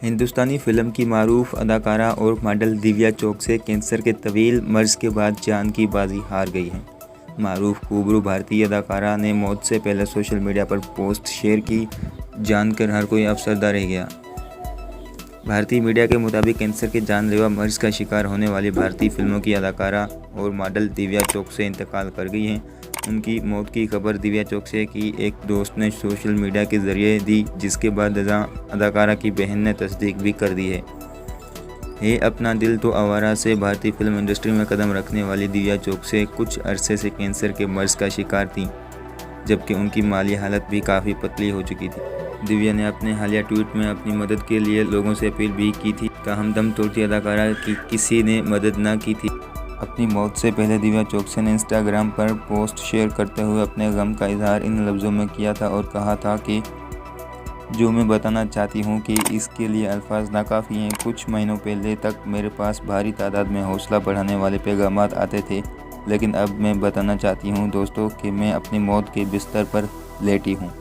हिंदुस्तानी film की मारूफ अदाकारा और मॉडल दिव्या चोकसे कैंसर के तवील मर्ज के बाद जान की बाजी हार गई हैं। मारूफ खूबरू भारतीय अदाकारा ने मौत से पहले सोशल मीडिया पर पोस्ट शेयर की, जानकर हर कोई अफसरदा रह गया। भारतीय मीडिया के मुताबिक कैंसर के जानलेवा मर्ज का शिकार होने वाली भारतीय फिल्मों की अदाकारा और मॉडल दिव्या चोकसे इंतकाल कर गई हैं। उनकी मौत की खबर दिव्या चोकसे की एक दोस्त ने सोशल मीडिया के जरिए दी, जिसके बाद अदाकारा की बहन ने तस्दीक भी कर दी है। अपना दिल तो आवारा से भारतीय फिल्म इंडस्ट्री में कदम रखने वाली दिव्या चोकसे कुछ अरसे से कैंसर के मर्ज का शिकार थी, जबकि उनकी माली हालत भी काफ़ी पतली हो चुकी थी। दिव्या ने अपने हालिया ट्वीट में अपनी मदद के लिए लोगों से अपील भी की थी। हमदम तोड़ती अदाकारा की किसी ने मदद न की थी। अपनी मौत से पहले दिव्या चोकसे ने इंस्टाग्राम पर पोस्ट शेयर करते हुए अपने गम का इजहार इन लफ्ज़ों में किया था और कहा था कि जो मैं बताना चाहती हूँ कि इसके लिए अल्फाज नाकाफ़ी हैं। कुछ महीनों पहले तक मेरे पास भारी तादाद में हौसला बढ़ाने वाले पैगामात आते थे, लेकिन अब मैं बताना चाहती हूँ दोस्तों कि मैं अपनी मौत के बिस्तर पर लेटी हूँ।